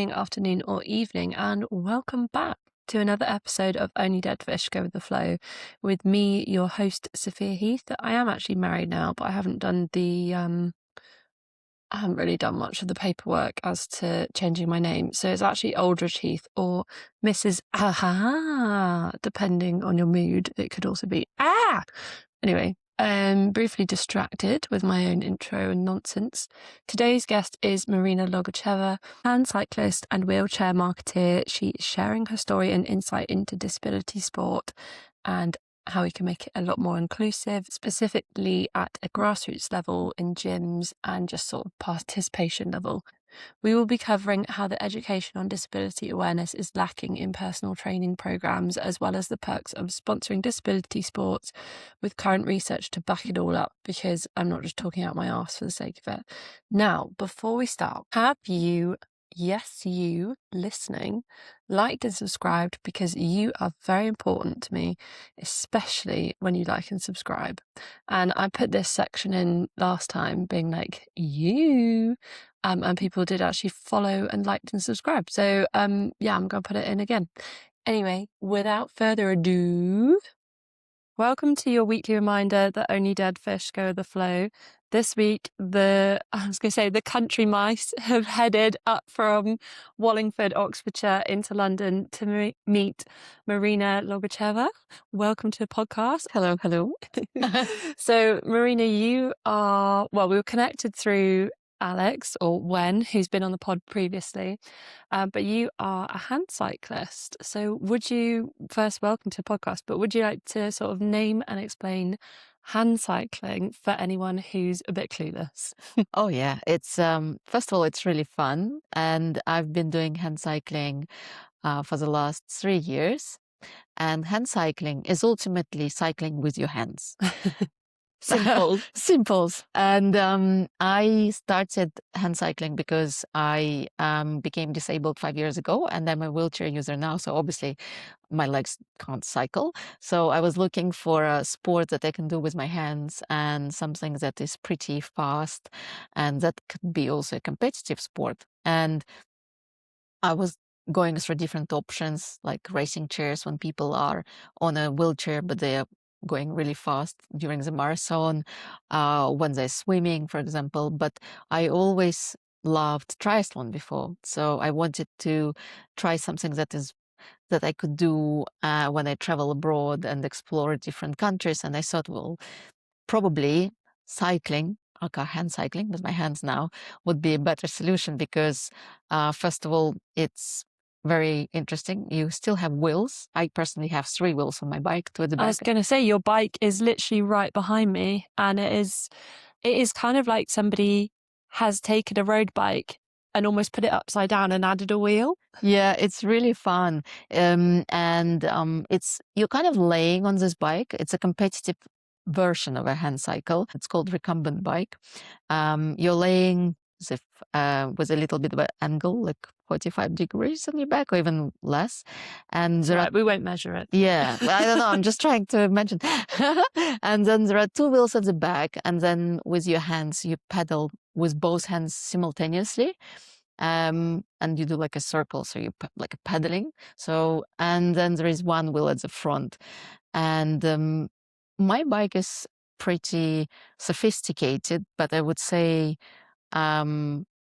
morning, afternoon, or evening, and welcome back to another episode of Only Dead Fish Go With The Flow with me, your host, Sophia Heath. I am actually married now, but I haven't really done much of the paperwork as to changing my name. So it's actually Aldridge Heath or Mrs. Aha, depending on your mood. It could also be Anyway, briefly distracted with my own intro and nonsense. Today's guest is Marina Logacheva, hand cyclist and wheelchair marketeer. She is sharing her story and insight into disability sport and how we can make it a lot more inclusive, specifically at a grassroots level in gyms and just sort of participation level. We will be covering how the education on disability awareness is lacking in personal training programs, as well as the perks of sponsoring disability sports with current research to back it all up, because I'm not just talking out my arse for the sake of it. Now, before we start, have you, yes, you listening, liked and subscribed? Because you are very important to me, especially when you like and subscribe. And I put this section in last time being like, you... and people did actually follow and liked and subscribe. So, yeah, I'm going to put it in again. Anyway, without further ado, welcome to your weekly reminder that only dead fish go with the flow. This week, the country mice have headed up from Wallingford, Oxfordshire into London to meet Marina Logacheva. Welcome to the podcast. Hello, hello. So, Marina, we were connected through Alex, or Wen, who's been on the pod previously, but you are a hand cyclist. So welcome to the podcast, but would you like to sort of name and explain hand cycling for anyone who's a bit clueless? Oh yeah, it's first of all, it's really fun, and I've been doing hand cycling for the last 3 years. And hand cycling is ultimately cycling with your hands. Simple. Simples. And I started hand cycling because I became disabled 5 years ago, and I'm a wheelchair user now. So obviously my legs can't cycle. So I was looking for a sport that I can do with my hands and something that is pretty fast and that could be also a competitive sport. And I was going through different options like racing chairs when people are on a wheelchair, but they are going really fast during the marathon, when they're swimming, for example. But I always loved triathlon before. So I wanted to try something that I could do when I travel abroad and explore different countries. And I thought, well, probably cycling, okay, hand cycling with my hands now, would be a better solution because, first of all, it's very interesting. You still have wheels. I personally have 3 wheels on my bike to the back. I was going to say, your bike is literally right behind me, and it is kind of like somebody has taken a road bike and almost put it upside down and added a wheel. Yeah, it's really fun. It's you're kind of laying on this bike. It's a competitive version of a hand cycle. It's called recumbent bike. You're laying as if with a little bit of an angle, like 45 degrees on your back, or even less. And we won't measure it. Yeah, well, I don't know. I'm just trying to imagine. And then there are 2 wheels at the back, and then with your hands, you pedal with both hands simultaneously. And you do like a circle, so you like a pedaling. So, and then there is 1 wheel at the front. And my bike is pretty sophisticated, but I would say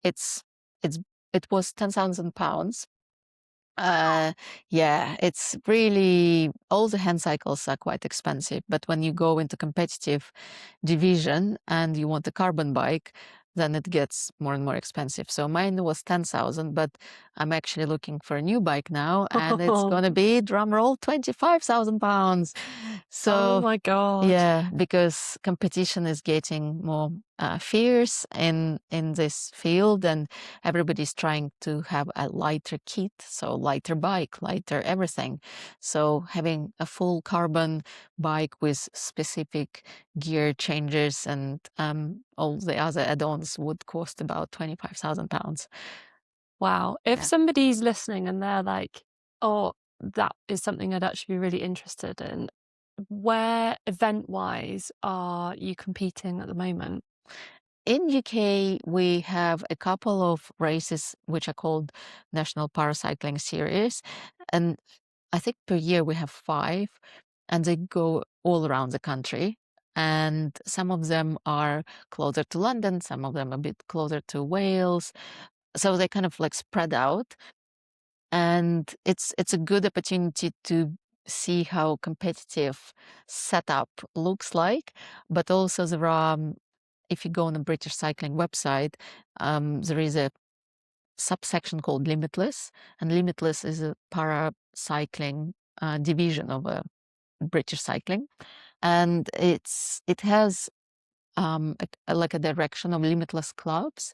it's it was 10,000 pounds. Yeah, it's really, all the hand cycles are quite expensive, but when you go into competitive division and you want a carbon bike, then it gets more and more expensive. So mine was 10,000, but I'm actually looking for a new bike now, and it's going to be, drum roll, 25,000 pounds. So, oh my God. Yeah, because competition is getting more fierce in this field, and everybody's trying to have a lighter kit, so lighter bike, lighter everything. So having a full carbon bike with specific gear changes and all the other add-ons would cost about 25,000 pounds. Wow. If somebody's listening and they're like, oh, that is something I'd actually be really interested in, where event-wise are you competing at the moment? in UK, we have a couple of races which are called National Paracycling Series, and I think per year we have 5, and they go all around the country. And some of them are closer to London, some of them a bit closer to Wales. So they kind of like spread out. And it's a good opportunity to see how competitive setup looks like. But also there are, if you go on the British cycling website, there is a subsection called Limitless, and Limitless is a paracycling division of British cycling, and it has like a direction of limitless clubs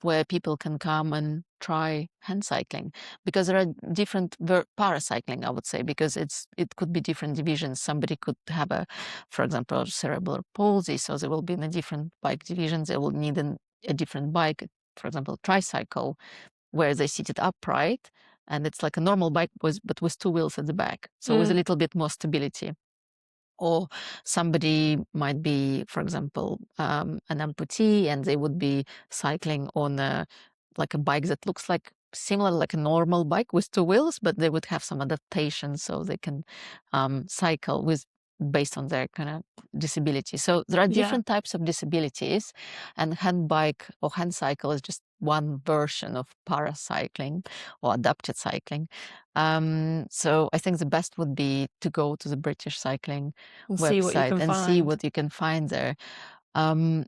where people can come and try hand cycling, because there are different paracycling, I would say, because it could be different divisions. Somebody could have for example, cerebral palsy, so they will be in a different bike division. They will need a different bike, for example, tricycle, where they sit it upright, and it's like a normal bike but with 2 wheels at the back, so with a little bit more stability. Or somebody might be, for example, an amputee, and they would be cycling on like a bike that looks like similar, like a normal bike with 2 wheels, but they would have some adaptation so they can cycle based on their kind of disability. So there are Yeah. different types of disabilities, and hand bike or hand cycle is just one version of paracycling or adapted cycling. So I think the best would be to go to the British cycling And see what you website can and see find. what you can find there.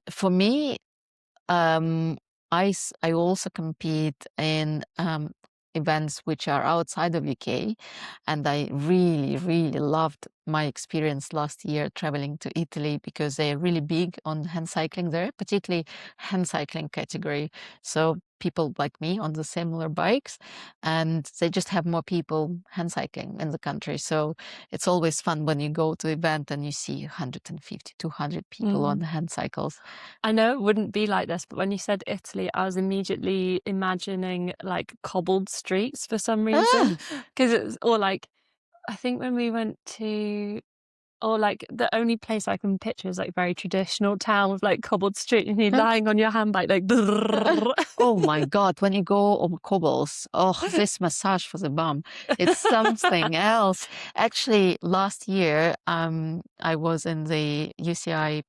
For me, um, I also compete in events which are outside of UK, and I really, really loved my experience last year traveling to Italy, because they're really big on hand cycling there, particularly hand cycling category. So people like me on the similar bikes, and they just have more people hand cycling in the country. So it's always fun when you go to an event and you see 150, 200 people on Mm. hand cycles. I know it wouldn't be like this, but when you said Italy, I was immediately imagining like cobbled streets for some reason. Ah! Because it's, or like, I think when we went to, or like the only place I can picture is like very traditional town with like cobbled street and you're lying on your handbike like Oh my God, when you go over cobbles, oh, this massage for the bum, it's something else. Actually, last year, I was in the UCI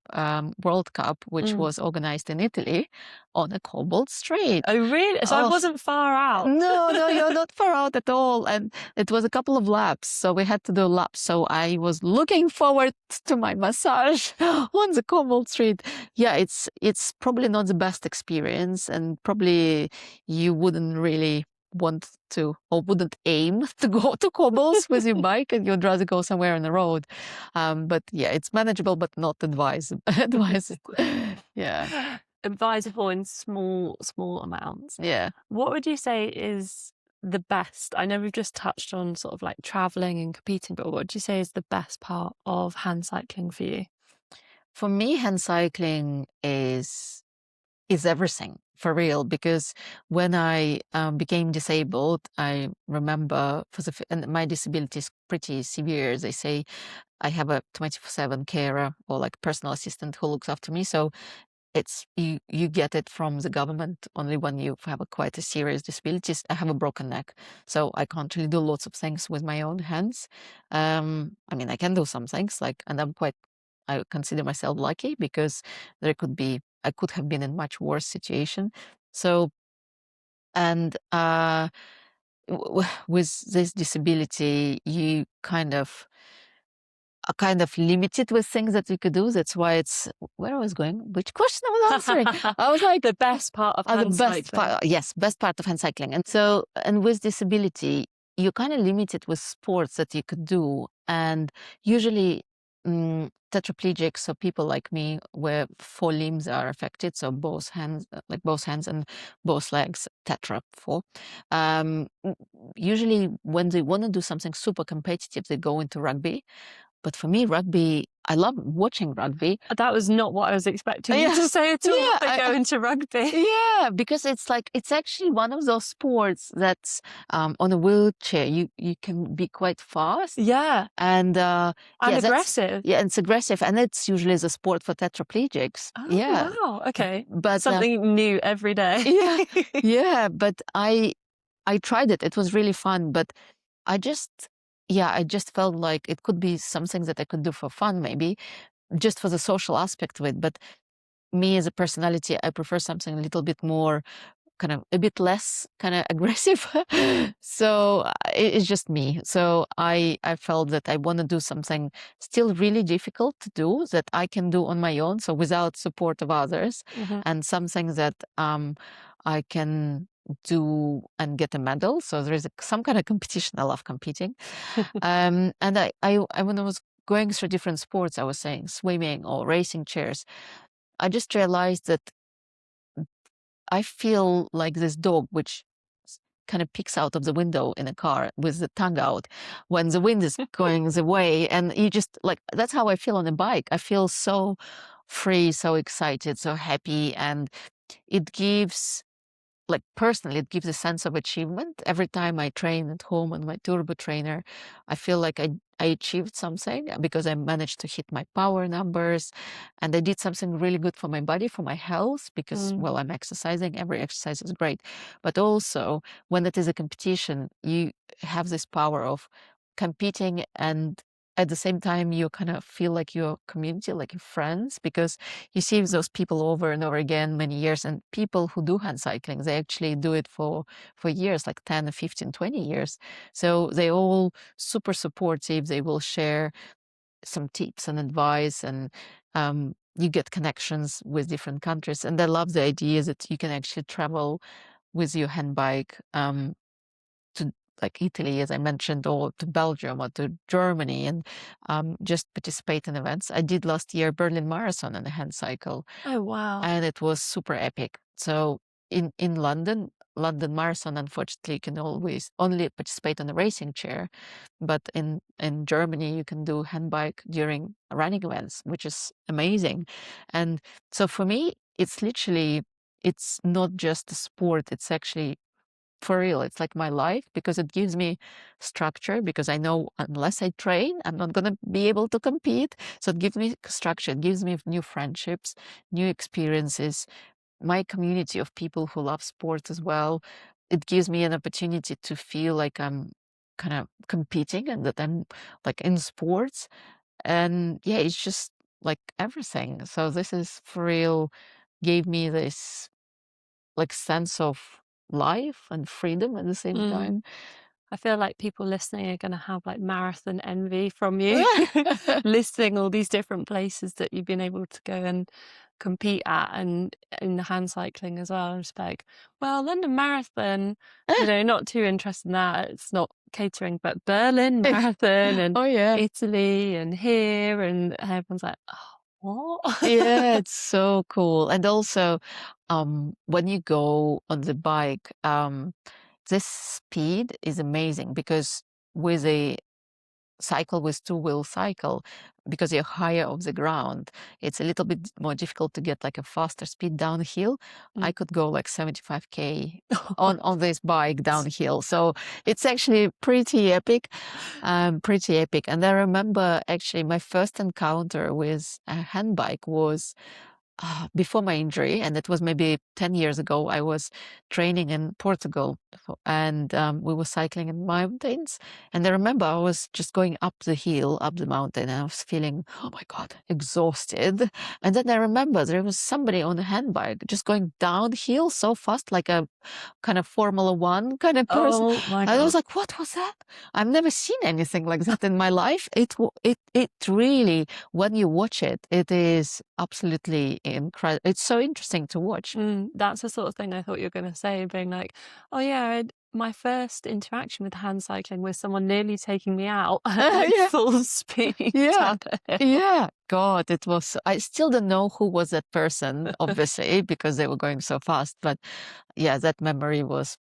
World Cup, which Mm. was organized in Italy, on a cobbled street. Oh really? So I Oh, wasn't far out. no, no, you're not far out at all. And it was a couple of laps, so we had to do laps. So I was looking forward to my massage on the cobbled street. Yeah, it's probably not the best experience, and probably you wouldn't really want to, or wouldn't aim to go to cobbles with your bike, and you'd rather go somewhere on the road. But yeah, it's manageable, but not advised. Advised. Yeah, Advisable in small amounts. yeah. What would you say is the best? I know we've just touched on sort of like traveling and competing, but what would you say is the best part of hand cycling for you? For me, hand cycling is everything for real, because when I became disabled, I remember and my disability is pretty severe. They say I have a 24/7 carer, or like personal assistant, who looks after me. So it's you get it from the government only when you have quite a serious disabilities. I have a broken neck, so I can't really do lots of things with my own hands. I mean, I can do some things, like, and I consider myself lucky, because I could have been in much worse situation. So, and with this disability, you are kind of limited with things that you could do. That's why it's where I was going, which question I was answering. I was like, The best part of the hand best cycling. part, yes, best part of hand cycling. And so, and with disability, you're kind of limited with sports that you could do. And usually, tetraplegics, so people like me, where 4 limbs are affected, so both hands, like both hands and both legs, tetra 4. Usually, when they want to do something super competitive, they go into rugby, But for me, rugby, I love watching rugby. That was not what I was expecting you Yeah, to say at all. yeah, I go into rugby. yeah, because it's actually one of those sports that's on a wheelchair. You can be quite fast, Yeah, and and yeah, aggressive. it's aggressive, and it's usually the sport for tetraplegics. Oh, Yeah, wow. Okay. but Something new every day. yeah, yeah, but I tried it. It was really fun, but I just yeah, I just felt like it could be something that I could do for fun, maybe just for the social aspect of it. But me as a personality, I prefer something a little bit more kind of a bit less kind of aggressive. So it's just me. So I felt that I want to do something still really difficult to do that I can do on my own, so without support of others, Mhm. and something that I can do and get a medal. So there is some kind of competition. I love competing. And I when I was going through different sports, I was saying swimming or racing chairs, I just realized that I feel like this dog, which kind of peeks out of the window in a car with the tongue out when the wind is going the way. And you just like, that's how I feel on a bike. I feel so free, so excited, so happy. And it gives like personally, it gives a sense of achievement. Every time I train at home on my turbo trainer, I feel like I achieved something because I managed to hit my power numbers and I did something really good for my body, for my health, because, Mm. well, I'm exercising. Every exercise is great. But also, when it is a competition, you have this power of competing and at the same time you kind of feel like your community, like your friends, because you see those people over and over again many years, and people who do hand cycling, they actually do it for years, like 10 15 20 years. So they all super supportive. They will share some tips and advice, and you get connections with different countries. And I love the idea that you can actually travel with your hand bike to like Italy, as I mentioned, or to Belgium or to Germany, and just participate in events. I did last year Berlin Marathon on a hand cycle, Oh, wow. and it was super epic. So in London Marathon, unfortunately, you can always only participate on a racing chair, but in Germany you can do handbike during running events, which is amazing. And so for me, it's literally it's not just a sport; it's actually for real. It's like my life because it gives me structure because I know unless I train, I'm not going to be able to compete. So it gives me structure. It gives me new friendships, new experiences, my community of people who love sport as well. It gives me an opportunity to feel like I'm kind of competing and that I'm like in sports. And yeah, it's just like everything. So this is for real, gave me this like sense of life and freedom at the same Mm. time. I feel like people listening are going to have like marathon envy from you, listing all these different places that you've been able to go and compete at, and in the hand cycling as well. I'm just like, well, London Marathon, not too interested in that. It's not catering, but Berlin Marathon and Oh yeah. Italy and here, and everyone's like, oh, what? Yeah, it's so cool. And also, when you go on the bike, this speed is amazing because with a cycle with two-wheel cycle, because you're higher off the ground, it's a little bit more difficult to get like a faster speed downhill. I Mm. could go like 75K on this bike downhill. So it's actually pretty epic, pretty epic. And I remember actually my first encounter with a hand bike was before my injury, and it was maybe 10 years ago. I was training in Portugal and we were cycling in mountains. And I remember I was just going up the hill, up the mountain, and I was feeling, oh my God, exhausted. And then I remember there was somebody on a handbike just going downhill so fast, like a kind of Formula One kind of person. Oh my And I was God. like, what was that? I've never seen anything like that in my life. It really, when you watch it, it is absolutely incredible. It's so interesting to watch. That's the sort of thing I thought you were going to say, being like, oh yeah, my first interaction with hand cycling was someone nearly taking me out at like Yeah, full speed yeah, down the hill. yeah. God, it was. I still don't know who was that person, obviously, because they were going so fast. But yeah, that memory was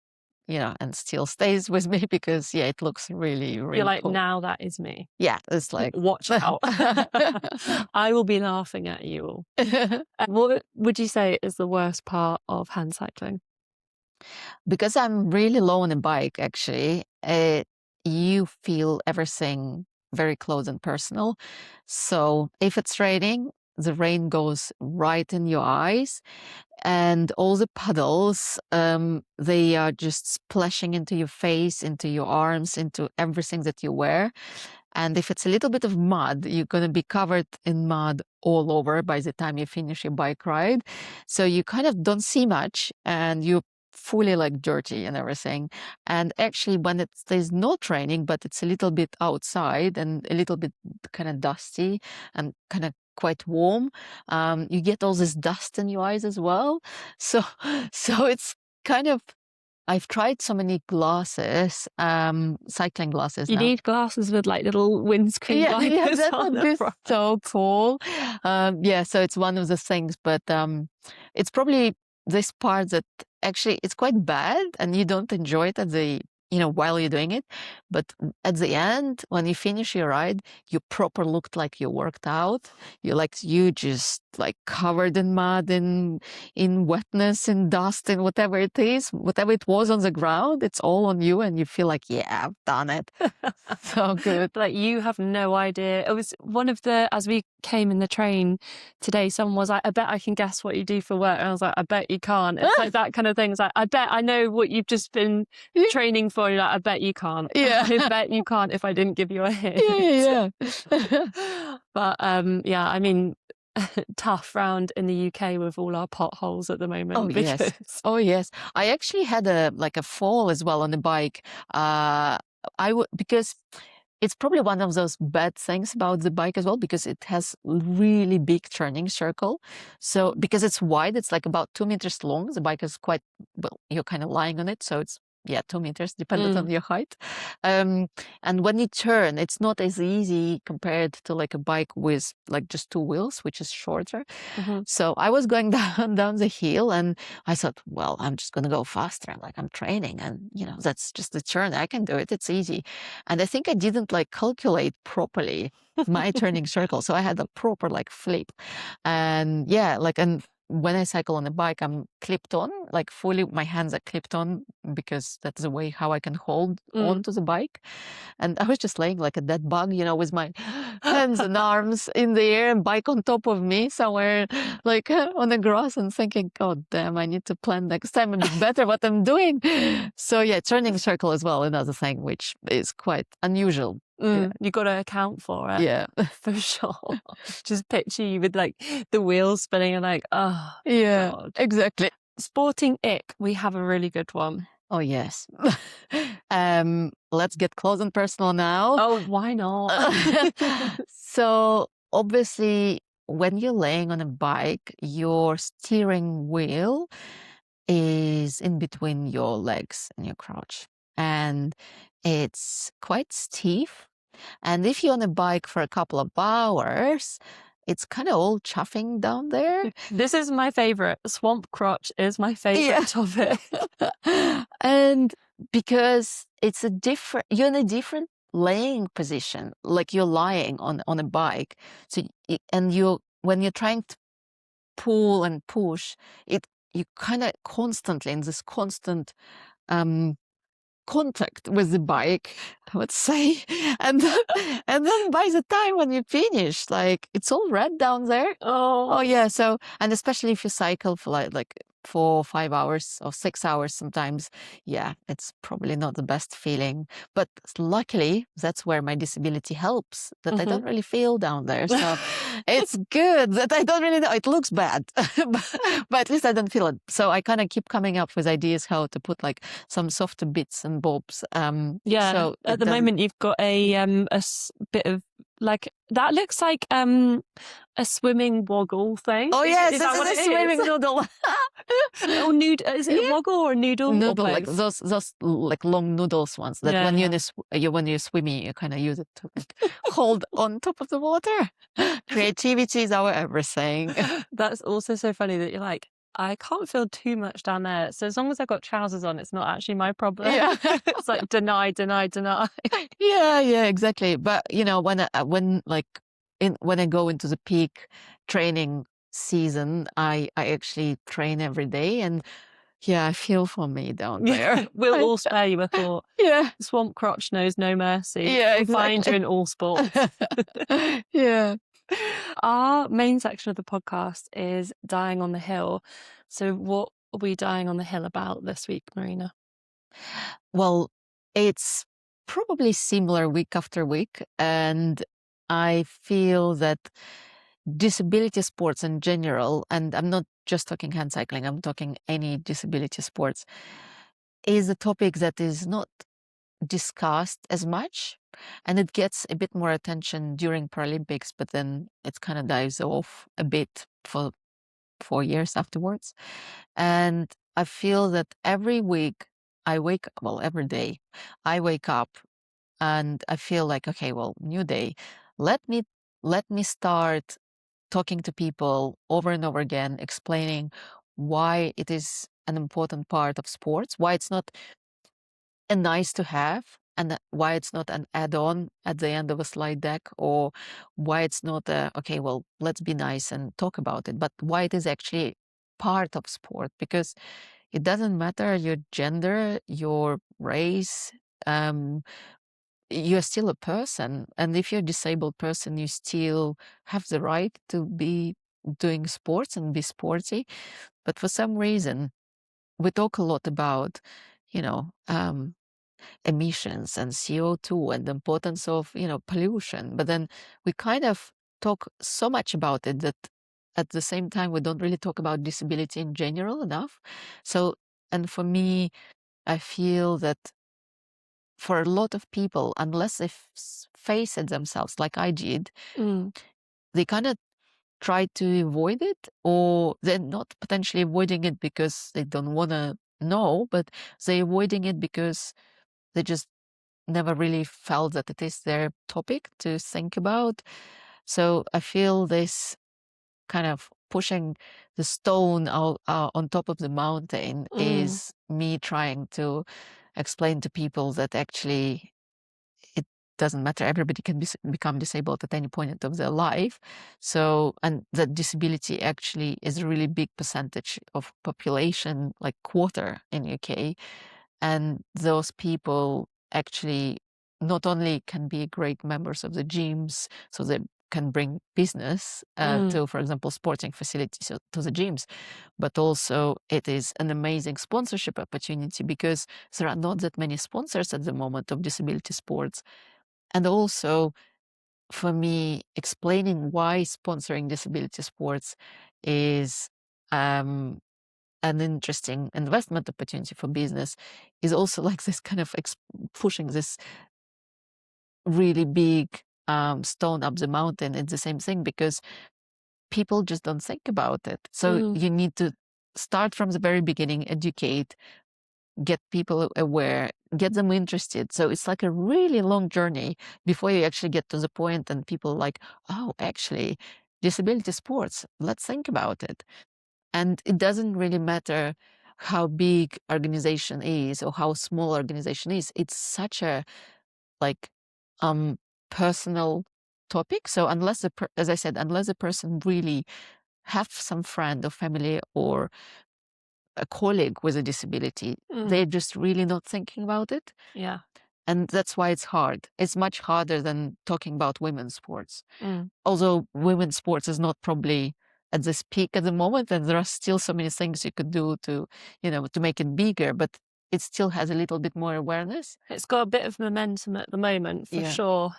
and still stays with me because it looks really, really You're like, cool. now that is me. Yeah, it's like Watch out. I will be laughing at you all. What would you say is the worst part of hand cycling? because I'm really low on a bike, actually, you feel everything very close and personal. So if it's raining, the rain goes right in your eyes, and all the puddles, they are just splashing into your face, into your arms, into everything that you wear. And if it's a little bit of mud, you're going to be covered in mud all over by the time you finish your bike ride. So you kind of don't see much, and you're fully like dirty and everything. And actually, when there's not raining, but it's a little bit outside and a little bit kind of dusty and kind of quite warm, you get all this dust in your eyes as well. So, so it's kind of, I've tried so many glasses, cycling glasses You now. need glasses with like little windscreen wipers that on would the be front. so cool. So it's one of the things, but it's probably this part that actually it's quite bad and you don't enjoy it while you're doing it. But at the end, when you finish your ride, you proper looked like you worked out. You just like covered in mud, in wetness, in dust, in whatever it is, whatever it was on the ground, it's all on you, and you feel like, yeah, I've done it. So good. Like you have no idea. It was one of as we came in the train today, someone was like, I bet I can guess what you do for work. And I was like, I bet you can't. It's like that kind of thing. It's like, I bet I know what you've just been training for. You're like, I bet you can't. Yeah. I bet you can't if I didn't give you a hint. Yeah. But I mean, tough round in the UK with all our potholes at the moment. Oh yes. Oh yes. I actually had a fall as well on the bike. Because it's probably one of those bad things about the bike as well, because it has really big turning circle. So because it's wide, it's like about 2 meters long. The bike is quite, well, you're kind of lying on it, so it's 2 meters, dependent on your height. And when you turn, it's not as easy compared to like a bike with like just 2 wheels, which is shorter. So I was going down the hill, and I thought, well, I'm just going to go faster. Like I'm training, and that's just the turn. I can do it. It's easy. And I think I didn't like calculate properly my turning circle. So I had a proper like flip, and and when I cycle on a bike, I'm clipped on, like fully, my hands are clipped on, because that's the way how I can hold onto the bike. And I was just laying like a dead bug, with my hands and arms in the air, and bike on top of me somewhere, like on the grass, and thinking, God damn, I need to plan next time a bit better what I'm doing. So turning circle as well, another thing which is quite unusual. You got to account for it. Yeah, for sure. Just picture you with like the wheels spinning and like, oh, yeah, God. exactly. Sporting ick, we have a really good one. Oh yes. Let's get close and personal now. Oh, why not? So obviously, when you're laying on a bike, your steering wheel is in between your legs and your crotch, and it's quite stiff. And if you're on a bike for a couple of hours, it's kind of all chuffing down there. This is my favorite. Swamp crotch is my favorite topic. And because you're in a different laying position, like you're lying on a bike. So, when you're trying to pull and push, you kind of constantly in this constant contact with the bike, I would say. And then by the time when you finish, like it's all red down there. Oh yeah. So, and especially if you cycle for like 4 or 5 hours or 6 hours sometimes, it's probably not the best feeling. But luckily, that's where my disability helps, that I don't really feel down there. So it's good that I don't really know. It looks bad, but at least I don't feel it. So I kind of keep coming up with ideas how to put like some softer bits and bobs. So at the moment you've got a bit of like, that looks like a swimming woggle thing. Oh yes, is that what it's a swimming noodle. Oh, noodle. Is it a woggle or a noodle? Noodle, like those like long noodles ones that when you're swimming, you kind of use it to like hold on top of the water. Creativity is our everything. That's also so funny that you're like, I can't feel too much down there. So as long as I've got trousers on, it's not actually my problem. Yeah. It's like deny, deny, deny. Yeah, exactly. But when I go into the peak training season, I actually train every day, and yeah, I feel for me down Yeah, there. we'll all spare you a thought. Yeah, Swamp crotch knows no mercy. yeah, We'll find you exactly. in all sports. Yeah. Our main section of the podcast is dying on the hill. So what are we dying on the hill about this week, Marina? Well, it's probably similar week after week, and I feel that disability sports in general, and I'm not just talking hand cycling, I'm talking any disability sports, is a topic that is not discussed as much, and it gets a bit more attention during Paralympics, but then it kind of dives off a bit for 4 years afterwards. And I feel that every week every day I wake up and I feel like, okay, well, new day. Let me start talking to people over and over again, explaining why it is an important part of sports, why it's not a nice to have, and why it's not an add-on at the end of a slide deck, or why it's not okay, well, let's be nice and talk about it, but why it is actually part of sport, because it doesn't matter your gender, your race, um, you're still a person. And if you're a disabled person, you still have the right to be doing sports and be sporty. But for some reason, we talk a lot about, you know, emissions and CO2 and the importance of, pollution. But then we kind of talk so much about it that at the same time, we don't really talk about disability in general enough. So, and for me, I feel that for a lot of people, unless they face it themselves like I did, Mm, they kind of try to avoid it, or they're not potentially avoiding it because they don't want to know, but they're avoiding it because they just never really felt that it is their topic to think about. So I feel this kind of pushing the stone out, on top of the mountain mm, is me trying to explain to people that actually it doesn't matter. Everybody can become disabled at any point of their life. So, and that disability actually is a really big percentage of population, like quarter in UK. And those people actually not only can be great members of the gyms, so they can bring business mm, to, for example, sporting facilities to the gyms, but also it is an amazing sponsorship opportunity because there are not that many sponsors at the moment of disability sports. And also, for me, explaining why sponsoring disability sports is um, an interesting investment opportunity for business is also like this kind of pushing this really big stone up the mountain. It's the same thing because people just don't think about it. So mm. you need to start from the very beginning, educate, get people aware, get them interested. So it's like a really long journey before you actually get to the point and people like, oh, actually, disability sports, let's think about it. And it doesn't really matter how big organization is or how small organization is. It's such a like um personal topic. So unless as I said, unless the person really have some friend or family or a colleague with a disability, Mm, they're just really not thinking about it. yeah. And that's why it's hard. It's much harder than talking about women's sports. Mm. Although women's sports is not probably at this peak at the moment, and there are still so many things you could do to, to make it bigger, but it still has a little bit more awareness. It's got a bit of momentum at the moment for Yeah. sure.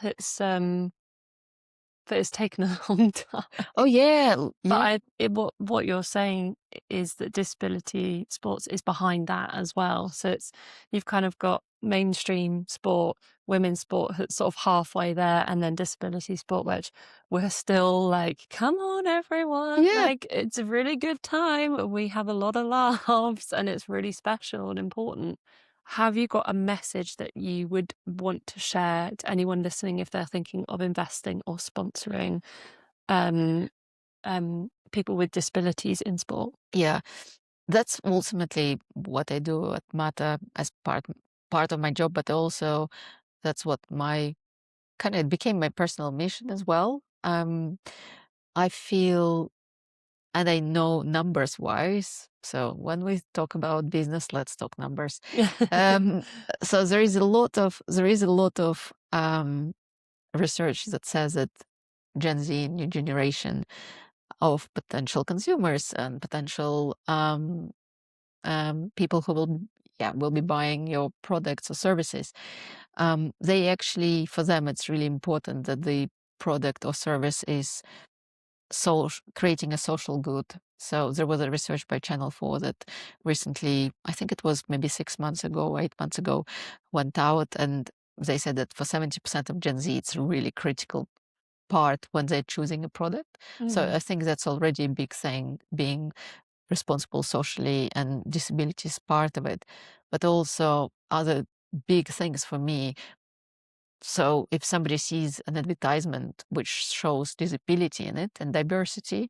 But it's taken a long time. Oh yeah, But yeah, what you're saying is that disability sports is behind that as well. So you've kind of got mainstream sport, women's sport that's sort of halfway there, and then disability sport, which we're still like, come on, everyone, yeah. like it's a really good time. We have a lot of laughs, and it's really special and important. Have you got a message that you would want to share to anyone listening if they're thinking of investing or sponsoring um, people with disabilities in sport. Yeah, that's ultimately what I do at Mata as part of my job, but also that's what my kind of became my personal mission as well. I feel, and I know numbers wise. So when we talk about business, let's talk numbers. Um, so there is a lot of research that says that Gen Z, new generation of potential consumers and potential people who will be buying your products or services. They actually, for them, it's really important that the product or service is creating a social good. So there was a research by Channel 4 that recently, I think it was maybe 6 months ago, 8 months ago, went out, and they said that for 70% of Gen Z, it's a really critical part when they're choosing a product. So I think that's already a big thing, being responsible socially, and disability is part of it. But also other big things for me. So if somebody sees an advertisement which shows disability in it and diversity,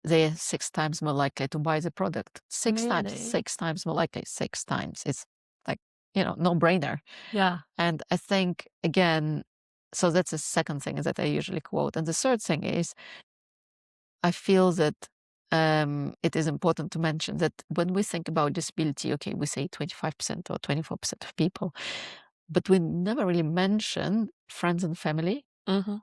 they're 6 times more likely to buy the product. Really? 6 times more likely, 6 times. It's like, no brainer. Yeah. And I think, again, so that's the second thing that I usually quote. And the third thing is, I feel that it is important to mention that when we think about disability, okay, we say 25% or 24% of people, but we never really mention friends and family. Mm-hmm.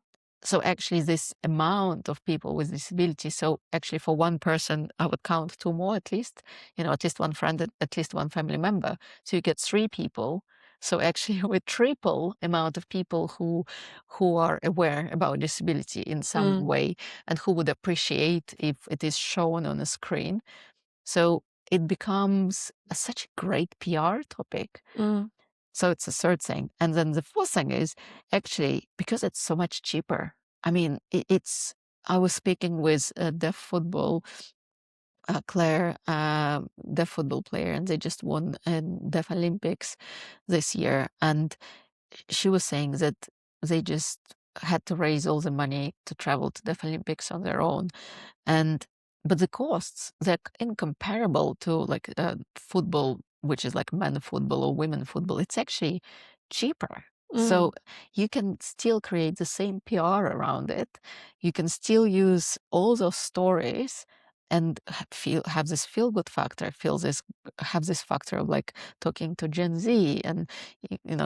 So actually this amount of people with disability, so actually for one person, I would count two more at least, at least one friend, at least one family member. So you get three people. So actually we triple amount of people who are aware about disability in some way, and who would appreciate if it is shown on a screen. So it becomes such a great PR topic. So it's a third thing. And then the fourth thing is actually because it's so much cheaper. I mean, I was speaking with a deaf football, Claire, deaf football player, and they just won Deaf Olympics this year. And she was saying that they just had to raise all the money to travel to Deaf Olympics on their own. But the costs, they're incomparable to like football, which is like men football or women football. It's actually cheaper. So you can still create the same PR around it. You can still use all those stories and have this feel good factor, have this factor of like talking to Gen Z and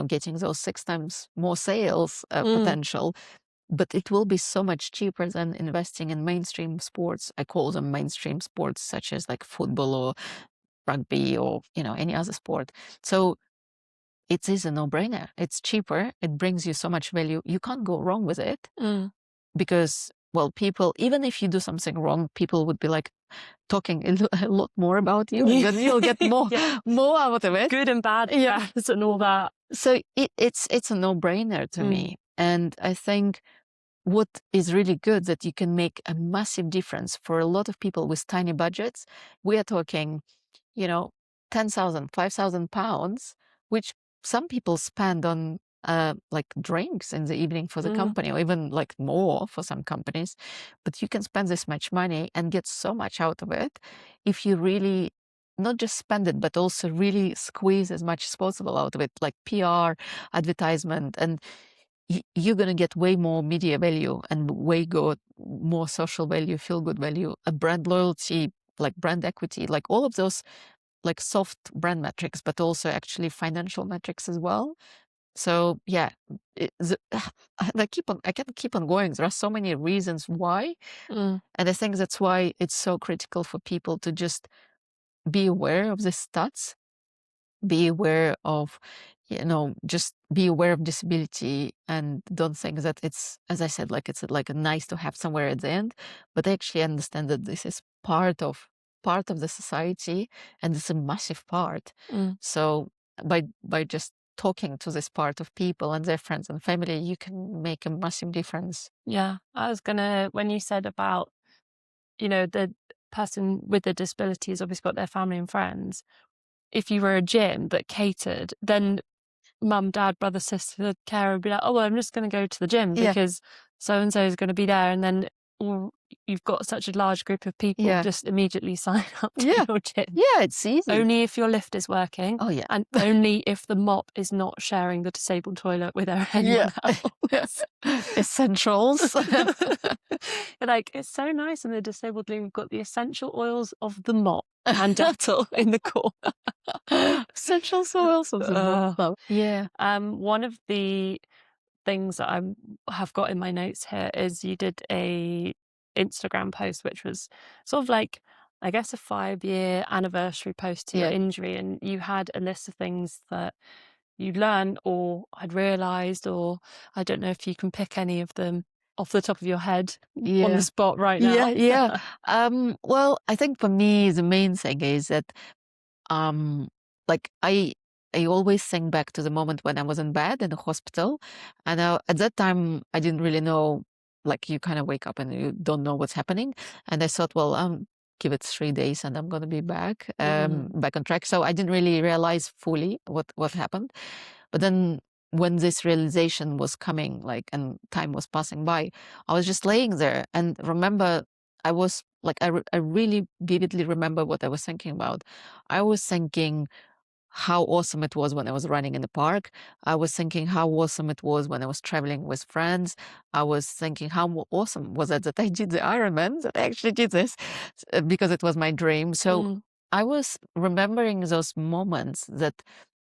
getting those 6 times more sales potential. But it will be so much cheaper than investing in mainstream sports. I call them mainstream sports, such as like football or rugby or any other sport. So it is a no-brainer. It's cheaper. It brings you so much value. You can't go wrong with it because, well, people, even if you do something wrong, people would be like talking a lot more about you, and then you'll get more more out of it. Good and bad, yes, and all that. So it's a no-brainer to me. And I think what is really good that you can make a massive difference for a lot of people with tiny budgets. We are talking, 10,000, 5,000 pounds, which some people spend on like drinks in the evening for the company, or even like more for some companies. But you can spend this much money and get so much out of it if you really not just spend it, but also really squeeze as much as possible out of it, like PR, advertisement, and you're going to get way more media value and more social value, feel good value, a brand loyalty, like brand equity, like all of those like soft brand metrics, but also actually financial metrics as well. So yeah, I can keep on going. There are so many reasons why. And I think that's why it's so critical for people to just be aware of the stats, be aware of, just be aware of disability, and don't think that it's, as I said, like it's like a nice to have somewhere at the end, but actually understand that this is part of the society, and it's a massive part. So by just talking to this part of people and their friends and family, you can make a massive difference. Yeah, I was gonna, when you said about, the person with the disability has obviously got their family and friends. If you were a gym that catered, then mum, dad, brother, sister, carer would be like, oh, well, I'm just going to go to the gym because so-and-so is going to be there. And then or you've got such a large group of people, Yeah. just immediately sign up to Yeah. your gym. Yeah, it's easy. Only if your lift is working. Oh, yeah. And only if the mop is not sharing the disabled toilet with Yeah. anyone Yes. else. Essentials. Like, it's so nice in the disabled room. We've got the essential oils of the mop and Dettol in the corner. Essential oils of the mop. Yeah. One of the things that I have got in my notes here is you did a Instagram post, which was sort of like, I guess, a 5-year anniversary post to your Yeah. injury, and you had a list of things that you'd learned or had realised, or I don't know if you can pick any of them off the top of your head on the Yeah. spot right Yeah, now. yeah. Well, I think for me, the main thing is that, like I always think back to the moment when I was in bed in the hospital, and at that time I didn't really know. Like you kind of wake up and you don't know what's happening, and I thought, well, give it 3 days and I'm gonna be back, back on track. So I didn't really realize fully what happened. But then when this realization was coming, like, and time was passing by, I was just laying there and remember I was like, I really vividly remember what I was thinking about. I was thinking how awesome it was when I was running in the park. I was thinking how awesome it was when I was traveling with friends. I was thinking how awesome was it that I did the Ironman, that I actually did this because it was my dream. So Mm. I was remembering those moments that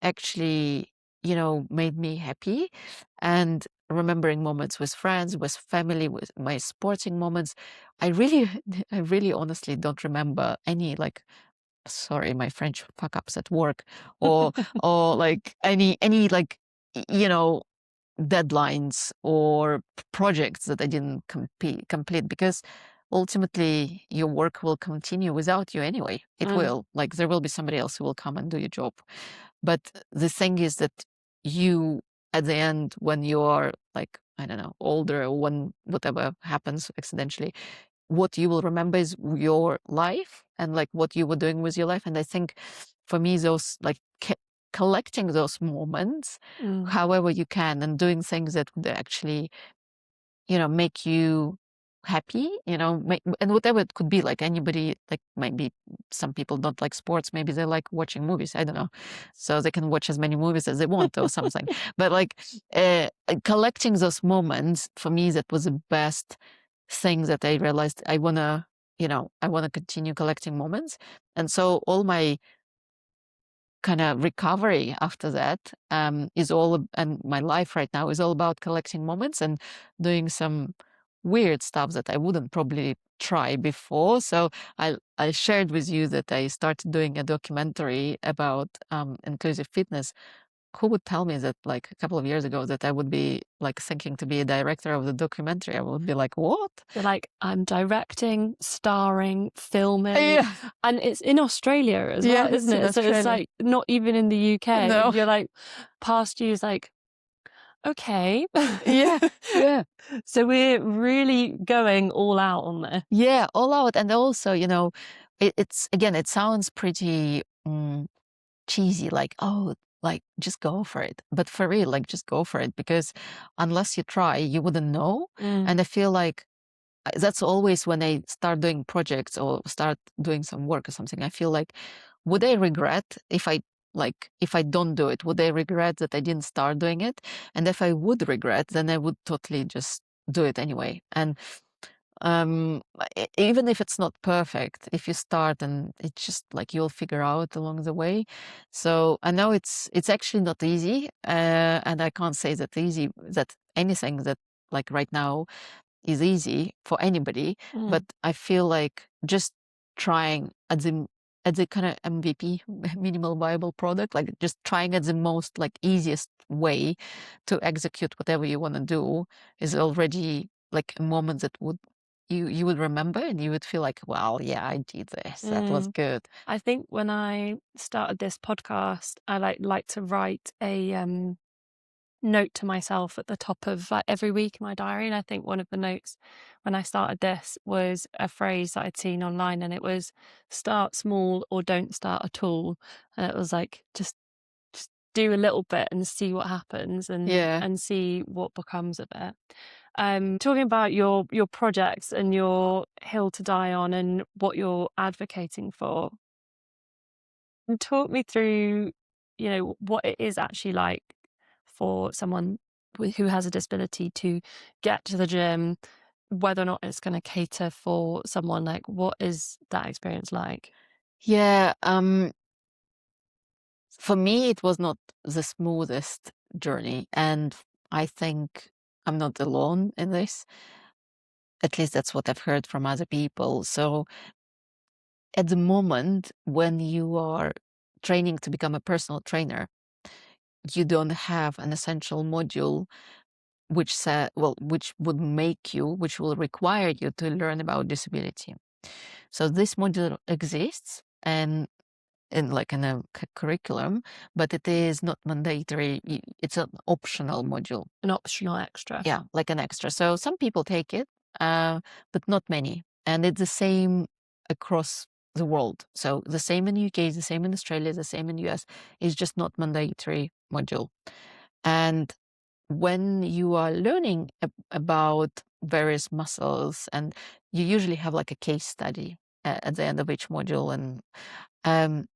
actually, made me happy, and remembering moments with friends, with family, with my sporting moments. I really, I really honestly don't remember any, like, sorry, my French, fuck ups at work, or like any like you know deadlines or projects that I didn't complete, because ultimately your work will continue without you anyway. It Mm. will, like, there will be somebody else who will come and do your job. But the thing is that you, at the end, when you are, like, I don't know, older, or when whatever happens accidentally, what you will remember is your life and like what you were doing with your life. And I think for me, those, like, collecting those moments Mm. however you can, and doing things that would actually, make you happy, and whatever it could be. Like anybody, like, maybe some people don't like sports, maybe they like watching movies, I don't know, so they can watch as many movies as they want or something. But like, collecting those moments, for me, that was the best thing that I realized. I want to continue collecting moments. And so all my kind of recovery after that, and my life right now is all about collecting moments and doing some weird stuff that I wouldn't probably try before. So I shared with you that I started doing a documentary about inclusive fitness. Who would tell me that, like, a couple of years ago, that I would be like thinking to be a director of the documentary? I would be like, what? You're like, I'm directing, starring, filming, Yeah. and it's in Australia as Yeah, well, it's isn't in it? So it's Australia. like not even in the UK. No. And you're like, past you's like, okay. Yeah, yeah. So we're really going all out on this. Yeah, all out. And also, it's, again, it sounds pretty cheesy, like, oh, like, just go for it. But for real, like, just go for it, because unless you try, you wouldn't know. Mm. And I feel like that's always when I start doing projects or start doing some work or something. I feel like, would I regret if I don't do it? Would I regret that I didn't start doing it? And if I would regret, then I would totally just do it anyway. And even if it's not perfect, if you start, and it's just like you'll figure out along the way. So I know it's actually not easy, and I can't say that anything that, like, right now is easy for anybody. But Mm. I feel like just trying at the kind of MVP, minimal viable product, like just trying at the most, like, easiest way to execute whatever you want to do, is already like a moment that you would remember, and you would feel like, well, yeah, I did this. That was Mm. good. I think when I started this podcast, I like to write a note to myself at the top of, like, every week in my diary. And I think one of the notes when I started this was a phrase that I'd seen online, and it was start small or don't start at all. And it was like, just do a little bit and see what happens, and Yeah. see what becomes of it. talking about your projects and your hill to die on and what you're advocating for. And talk me through, what it is actually like for someone who has a disability to get to the gym, whether or not it's going to cater for someone. Like, what is that experience like? Yeah, for me, it was not the smoothest journey, and I think I'm not alone in this. At least that's what I've heard from other people. So at the moment when you are training to become a personal trainer, you don't have an essential module which would make you, which will require you to learn about disability. So this module exists and in a curriculum, but it is not mandatory. It's an optional module. An optional extra. Yeah, like an extra. So some people take it, but not many. And it's the same across the world. So the same in UK, the same in Australia, the same in US. It's just not mandatory module. And when you are learning about various muscles, and you usually have like a case study at the end of each module, and um,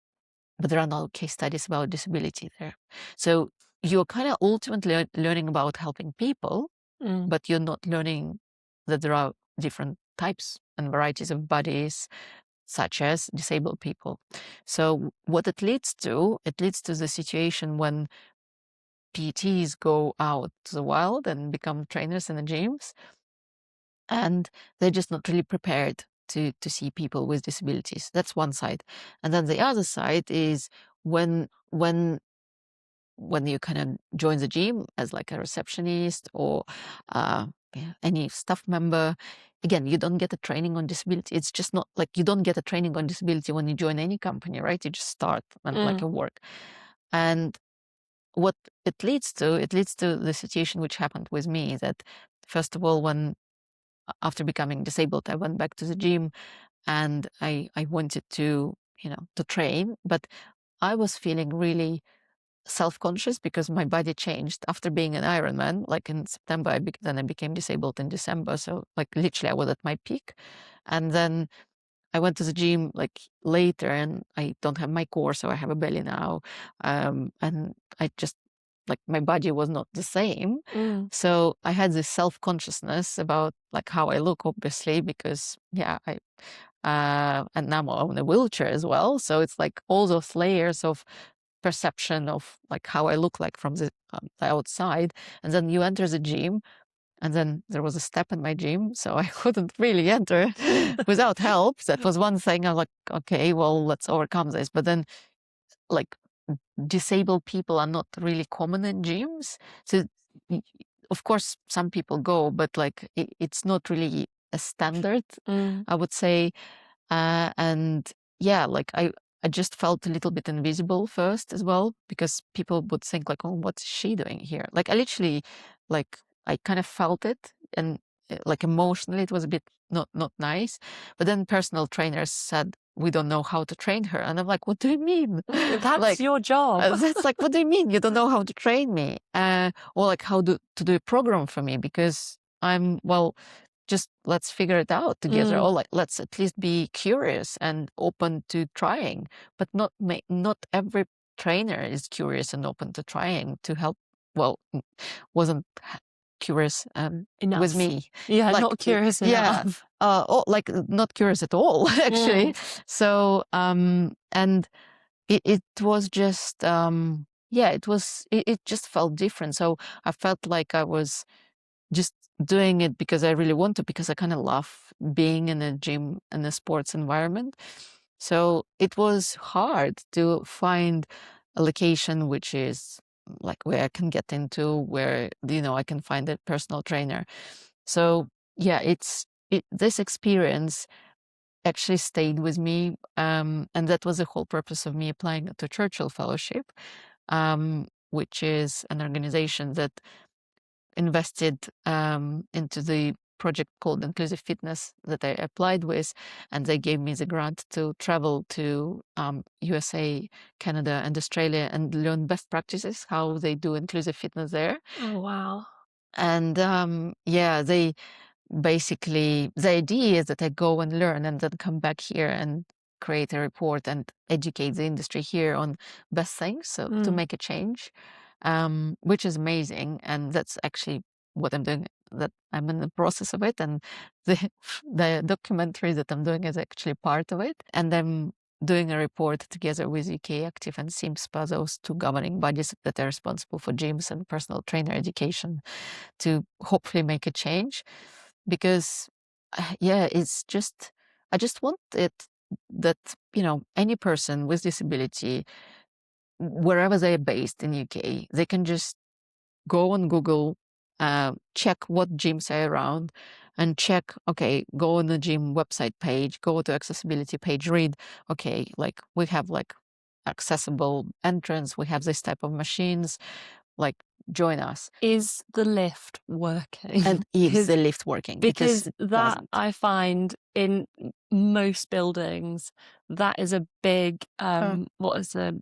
but there are no case studies about disability there. So you're kind of ultimately learning about helping people, Mm. but you're not learning that there are different types and varieties of bodies, such as disabled people. So what it leads to the situation when PTs go out to the wild and become trainers in the gyms, and they're just not really prepared to see people with disabilities. That's one side. And then the other side is when you kind of join the gym as like a receptionist or yeah, any staff member. Again, you don't get a training on disability. It's just not like you don't get a training on disability when you join any company, right? You just start and like Mm. a work. And what it leads to the situation which happened with me, that first of all, when after becoming disabled, I went back to the gym and I wanted to, to train, but I was feeling really self-conscious because my body changed after being an Ironman. Like in September, then I became disabled in December. So like literally I was at my peak. And then I went to the gym like later and I don't have my core, so I have a belly now. And I just like my body was not the same. Mm. So I had this self-consciousness about like how I look, obviously, because yeah, and now I'm on a wheelchair as well. So it's like all those layers of perception of like how I look like from the outside. And then you enter the gym, and then there was a step in my gym, so I couldn't really enter without help. That was one thing. I'm like, okay, well, let's overcome this. But then, like, disabled people are not really common in gyms. So, of course, some people go, but like, it's not really a standard, Mm. I would say. And yeah, like I just felt a little bit invisible first as well, because people would think like, oh, what's she doing here? Like I literally, like I kind of felt it, and like emotionally, it was a bit not nice. But then personal trainers said, we don't know how to train her, and I'm like, what do you mean? That's Like your job. that's like, what do you mean you don't know how to train me? Or like how to do a program for me, because I'm well, just let's figure it out together. Mm. Or like let's at least be curious and open to trying. But not every trainer is curious and open to trying to help. Well, wasn't curious with Enough. me. Yeah, Like not curious yeah, enough. like not curious at all Mm. actually. So and it was just yeah, it just felt different. So I felt like I was just doing it because I really want to, because I kind of love being in a gym and a sports environment. So it was hard to find a location which is like where I can get into, where I can find a personal trainer. So yeah, this experience actually stayed with me, and that was the whole purpose of me applying to Churchill Fellowship, which is an organization that invested into the project called Inclusive Fitness that I applied with, and they gave me the grant to travel to USA, Canada, and Australia and learn best practices, how they do inclusive fitness there. Oh, wow. And yeah, they basically, the idea is that I go and learn and then come back here and create a report and educate the industry here on best things, so to Mm. make a change, which is amazing. And that's actually what I'm doing, that I'm in the process of it. And the the documentary that I'm doing is actually part of it. And I'm doing a report together with UK Active and SIMSPA, those two governing bodies that are responsible for gyms and personal trainer education, to hopefully make a change. Because yeah, it's just, I just want it that, any person with disability, wherever they're based in UK, they can just go on Google, check what gyms are around, and check, okay, go on the gym website page, go to accessibility page, read, okay, like we have like accessible entrance, we have this type of machines, like join us. Is the lift And working? is the lift working? Because Because it that doesn't. I find in most buildings, that is a big, Uh, what is a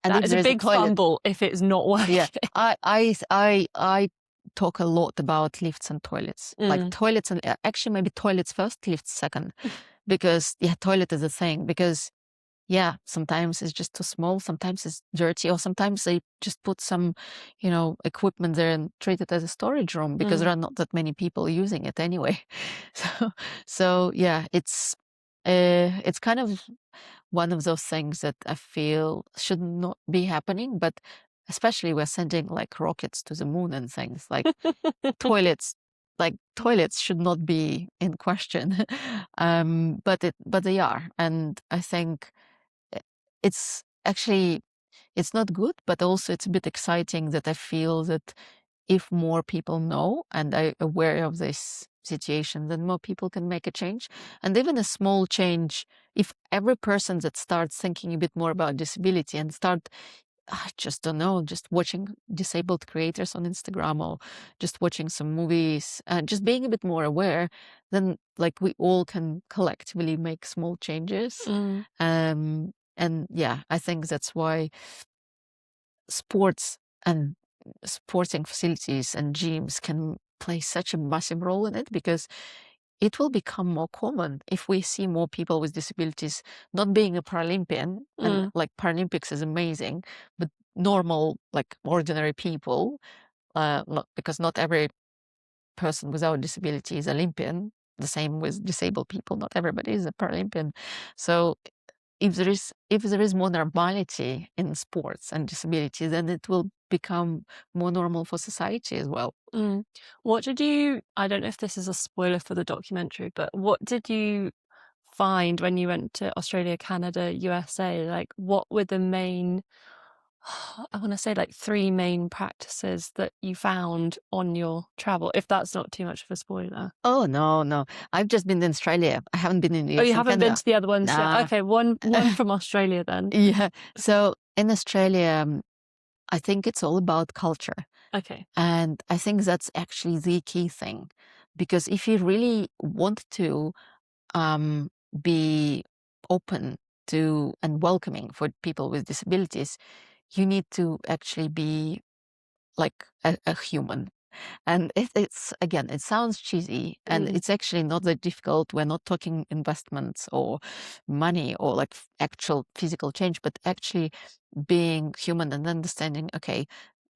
and that if is a there is a big toilet, fumble if it's not yeah, working. I talk a lot about lifts and toilets. Like Mm, toilets and actually maybe toilets first, lifts second, because yeah, toilet is a thing. Because yeah, sometimes it's just too small, sometimes it's dirty, or sometimes they just put some, equipment there and treat it as a storage room because mm, there are not that many people using it anyway. So, so yeah, it's kind of one of those things that I feel should not be happening, but especially we're sending like rockets to the moon and things like toilets. Like toilets should not be in question, but they are, and I think uh, it's actually, it's not good, but also it's a bit exciting that I feel that if more people know and are aware of this situation, then more people can make a change. And even a small change, if every person that starts thinking a bit more about disability and start, I just don't know, just watching disabled creators on Instagram, or just watching some movies, just being a bit more aware, then like we all can collectively make small changes. mm, And yeah, I think that's why sports and sporting facilities and gyms can play such a massive role in it, because it will become more common if we see more people with disabilities not being a Paralympian. And mm, like Paralympics is amazing, but normal, like ordinary people, because not every person without disability is Olympian. The same with disabled people, not everybody is a Paralympian. So if there is more normality in sports and disability, then it will become more normal for society as well. mm. What did you I don't know if this is a spoiler for the documentary, but what did you find when you went to Australia, Canada, USA? Like, what were the main I wanna say, like, 3 main practices that you found on your travel, if that's not too much of a spoiler? Oh no, no, I've just been in Australia. I haven't been in the Oh, you US and haven't been Canada. to the other ones yet? Nah. Okay, one from Australia then. Yeah. So in Australia, I think it's all about culture. Okay. And I think that's actually the key thing. Because if you really want to um, be open to and welcoming for people with disabilities, you need to actually be like a human. And it's, again, it sounds cheesy, and Mm, it's actually not that difficult. We're not talking investments or money or like actual physical change, but actually being human and understanding, okay,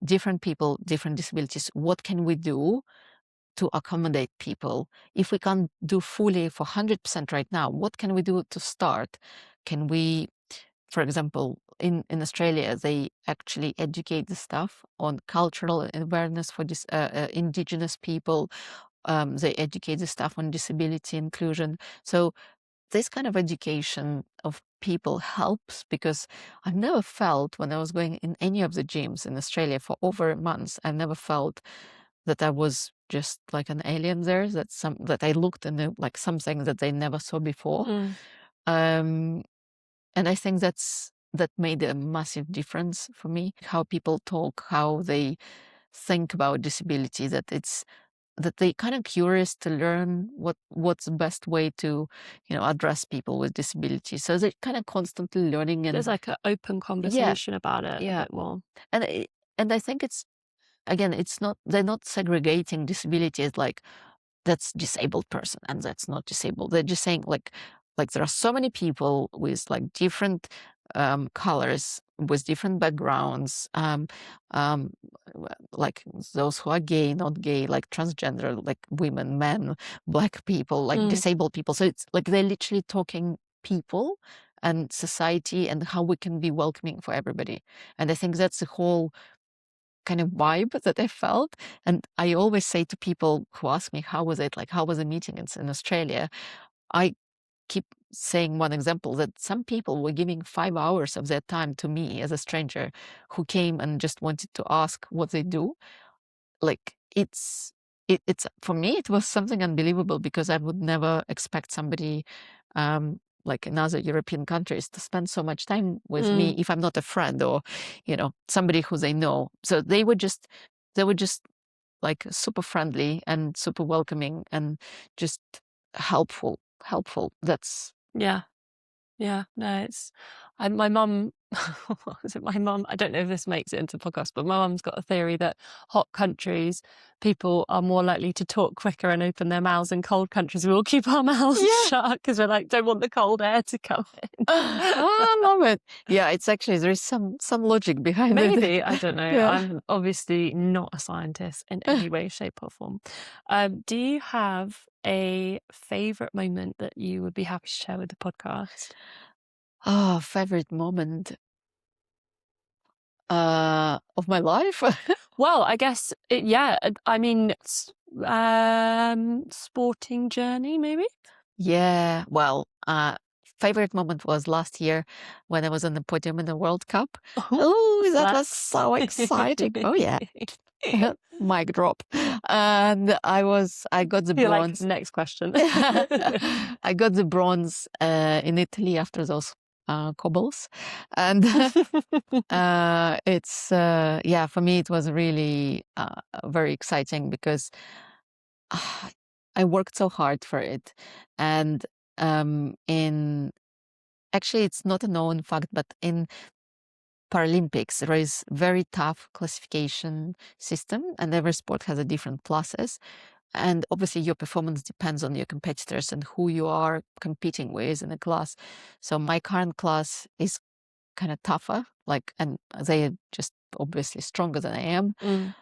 different people, different disabilities, what can we do to accommodate people? If we can't do fully for 100% right now, what can we do to start? Can we, for example, in Australia, they actually educate the staff on cultural awareness for indigenous people. They educate the staff on disability inclusion. So this kind of education of people helps, because I've never felt, when I was going in any of the gyms in Australia for over months, I've never felt that I was just like an alien there, that I looked in like something that they never saw before. mm. Um, and I think that made a massive difference for me. How people talk, how they think about disability, that they kind of curious to learn what's the best way to, address people with disability. So they're kind of constantly learning. There's And like an open yeah, conversation about it a yeah. bit more. And I think it's again, they're not segregating disability as like, that's disabled person and that's not disabled. They're just saying like there are so many people with like different colors, with different backgrounds, like those who are gay, not gay, like transgender, like women, men, black people, like disabled people. So it's like they're literally talking people and society and how we can be welcoming for everybody. And I think that's the whole kind of vibe that I felt. And I always say to people who ask me, how was it? Like, how was the meeting in Australia? I keep saying one example that some people were giving 5 hours of their time to me as a stranger who came and just wanted to ask what they do. Like, it's for me, it was something unbelievable because I would never expect somebody like in other European countries to spend so much time with me if I'm not a friend or, somebody who they know. So they were just like super friendly and super welcoming and just helpful. That's Yeah. Yeah, no, it's my mum. What was it? My mum. I don't know if this makes it into the podcast, but my mum's got a theory that hot countries, people are more likely to talk quicker and open their mouths. In cold countries, we all keep our mouths shut because we're like, don't want the cold air to come in. I love it. Yeah, it's actually there is some logic behind it. Maybe, I don't know. Yeah. I'm obviously not a scientist in any way, shape, or form. Do you have a favorite moment that you would be happy to share with the podcast? Oh, favorite moment of my life? Well, I guess, I mean, sporting journey, maybe? Yeah, well, favorite moment was last year when I was on the podium in the World Cup. Oh, that was so exciting. Oh, yeah. Mic drop. And I got the You're like, bronze. next question. I got the bronze in Italy after those cobbles. And it's, yeah, for me, it was really very exciting because I worked so hard for it. And actually, it's not a known fact, but in Paralympics, there is very tough classification system, and every sport has a different classes. And obviously, your performance depends on your competitors and who you are competing with in a class. So my current class is kind of tougher, and they are just obviously stronger than I am.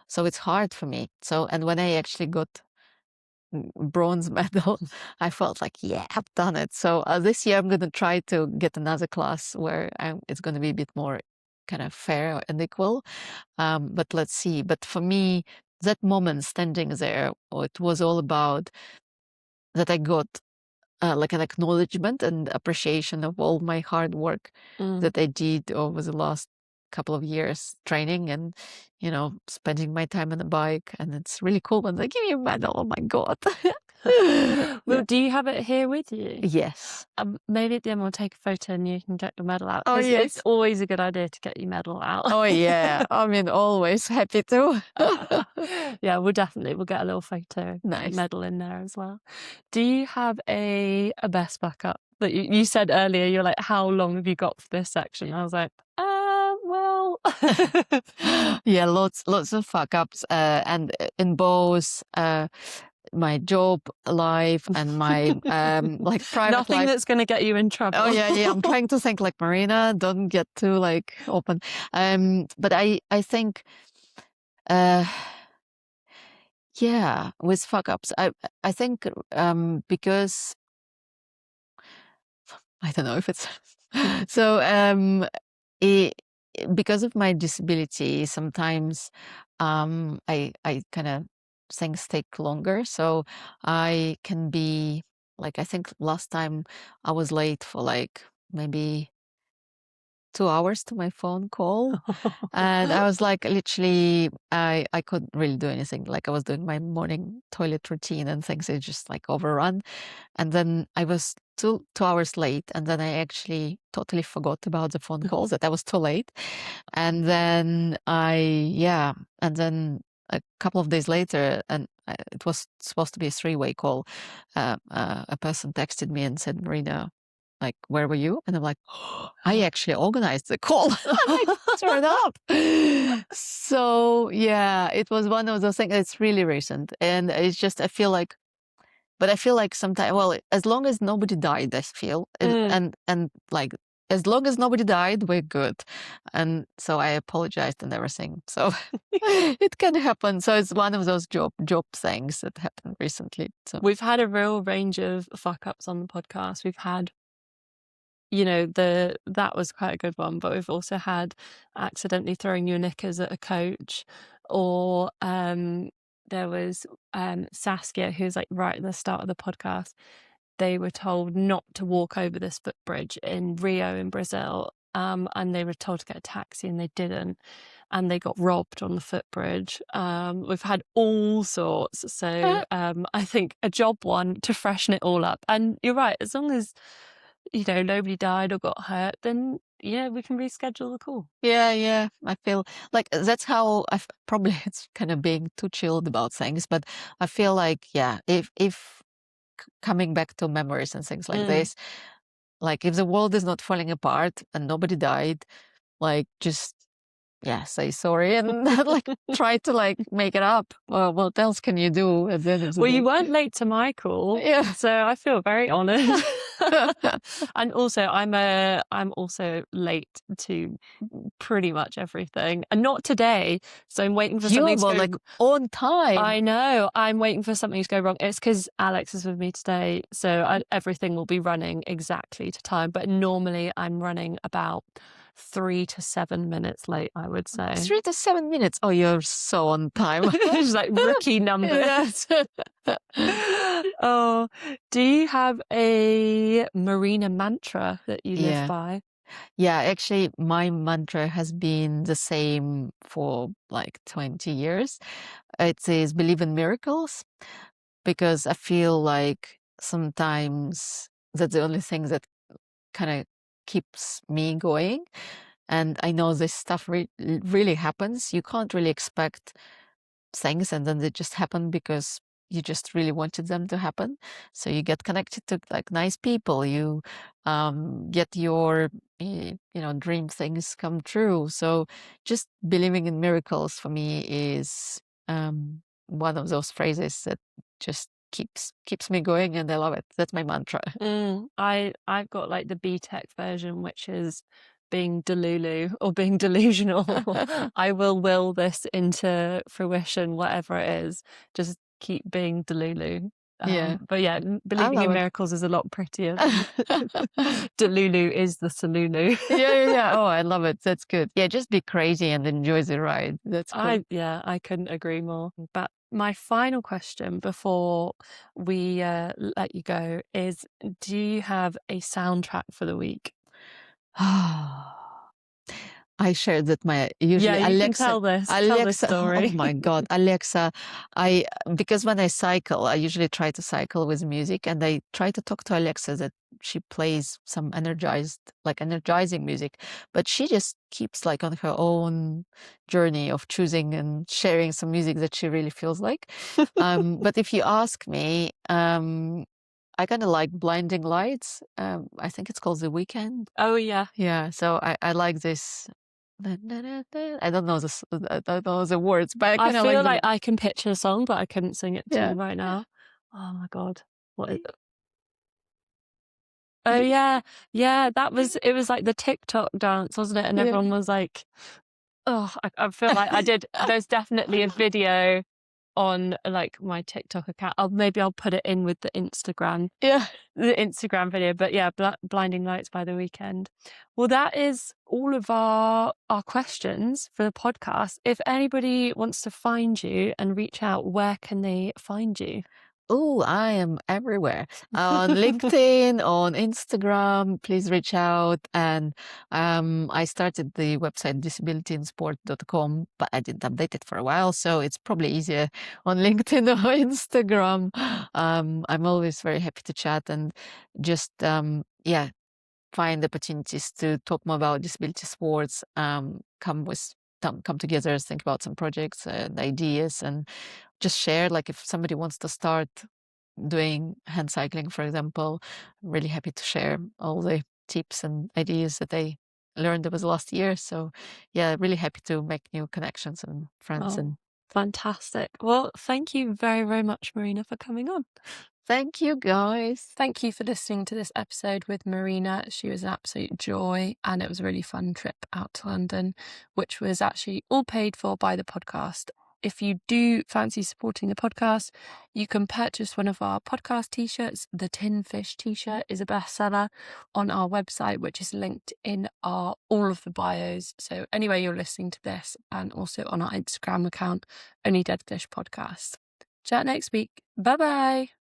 So it's hard for me. So, and when I actually got bronze medal, I felt like, yeah, I've done it. So this year I'm going to try to get another class where it's going to be a bit more kind of fair and equal. But let's see. But for me, that moment standing there, it was all about that I got like an acknowledgement and appreciation of all my hard work that I did over the last couple of years training and spending my time on the bike. And it's really cool when they give you a medal. Oh my god. Well, do you have it here with you? Yes. Maybe at the end we'll take a photo and you can get the medal out. Oh, yes. It's always a good idea to get your medal out. Oh yeah, I mean, always happy to. Yeah, we'll get a little photo, Nice. medal in there as well. Do you have a best backup that you said earlier? You're like, how long have you got for this section? I was like, well, yeah, lots of fuck ups, and in both my job life and my like private nothing life. that's going to get you in trouble. Oh yeah. I'm trying to think like Marina, don't get too like open. But I think, yeah, with fuck ups, I think because I don't know if it's so because of my disability, sometimes I kind of things take longer. So I can be like, I think last time I was late for like maybe 2 hours to my phone call. And I was like, literally, I couldn't really do anything. Like I was doing my morning toilet routine and things are just like overrun. And then I was 2 hours late. And then I actually totally forgot about the phone calls that I was too late. And then and then a couple of days later, and it was supposed to be a 3-way call. A person texted me and said, Marina, like, where were you? And I'm like, oh, I actually organized the call. I turned up. So yeah, it was one of those things. It's really recent. And it's just, I feel like sometimes, well, as long as nobody died, I feel, and like, as long as nobody died, we're good. And so I apologized and everything. So it can happen. So it's one of those job things that happened recently. So We've had a real range of fuck ups on the podcast. We've had, that was quite a good one, but we've also had accidentally throwing your knickers at a coach, or there was Saskia, who's like right at the start of the podcast. They were told not to walk over this footbridge in Rio in Brazil, and they were told to get a taxi and they didn't, and they got robbed on the footbridge. We've had all sorts. So I think a job one to freshen it all up. And you're right, as long as nobody died or got hurt, then yeah, we can reschedule the call. yeah, I feel like that's how probably it's kind of being too chilled about things, but I feel like, yeah, if coming back to memories and things like this, like if the world is not falling apart and nobody died, like just, yeah, say sorry and like try to like make it up. Well, what else can you do at the end of the Well, day? you weren't late to my call, Yeah. so I feel very honoured. And also, I'm also late to pretty much everything, and not today. So I'm waiting for something to go. Like on time. I know. I'm waiting for something to go wrong. It's because Alex is with me today, so everything will be running exactly to time. But normally, I'm running about 3 to 7 minutes late, I would say. 3 to 7 minutes. Oh, you're so on time. It's like rookie numbers. Oh, do you have a Marina mantra that you live by? Yeah, actually, my mantra has been the same for like 20 years. It says believe in miracles, because I feel like sometimes that's the only thing that kind of keeps me going. And I know this stuff really happens. You can't really expect things, and then they just happen because you just really wanted them to happen. So you get connected to like nice people. You get your dream things come true. So just believing in miracles for me is one of those phrases that just keeps me going, and I love it. That's my mantra. I've got like the B-Tech version, which is being delulu or being delusional. I will this into fruition, whatever it is. Just keep being delulu. Yeah. But yeah, believing in miracles is a lot prettier. Delulu is the salulu. Yeah. Oh, I love it. That's good. Yeah, just be crazy and enjoy the ride. That's cool. I couldn't agree more. But my final question before we let you go is, do you have a soundtrack for the week? I shared that usually Yeah, you Alexa, can tell this story. Oh my God, Alexa, because when I cycle, I usually try to cycle with music, and I try to talk to Alexa that she plays some energizing music, but she just keeps like on her own journey of choosing and sharing some music that she really feels like. But if you ask me, I kind of like Blinding Lights. I think it's called The Weekend. Oh yeah. Yeah. So I like this. I don't know the words, but I feel like I can picture the song, but I couldn't sing it to you right now. Oh my God. What is it? Oh yeah. Yeah, it was like the TikTok dance, wasn't it? And everyone was like, oh, I feel like there's definitely a video on like my TikTok account. Maybe I'll put it in with the Instagram. Yeah. The Instagram video. But yeah, Blinding Lights by The Weekend. Well, that is all of our questions for the podcast. If anybody wants to find you and reach out, where can they find you? Oh, I am everywhere. On LinkedIn, on Instagram, please reach out. And I started the website disabilityinsport.com, but I didn't update it for a while. So it's probably easier on LinkedIn or Instagram. I'm always very happy to chat and just, find opportunities to talk more about disability sports, come together, think about some projects and ideas, and just share. Like if somebody wants to start doing hand cycling, for example. I'm really happy to share all the tips and ideas that I learned over the last year. So yeah, really happy to make new connections and friends. Oh, And fantastic. Well, thank you very, very much, Marina, for coming on. thank you, guys. Thank you for listening to this episode with Marina. She was an absolute joy, and it was a really fun trip out to London, which was actually all paid for by the podcast. If you do fancy supporting the podcast, you can purchase one of our podcast t-shirts. The Tin Fish t-shirt is a bestseller on our website, which is linked in all of the bios. So anyway, you're listening to this, and also on our Instagram account, Only Dead Fish Podcast. Chat next week. Bye-bye.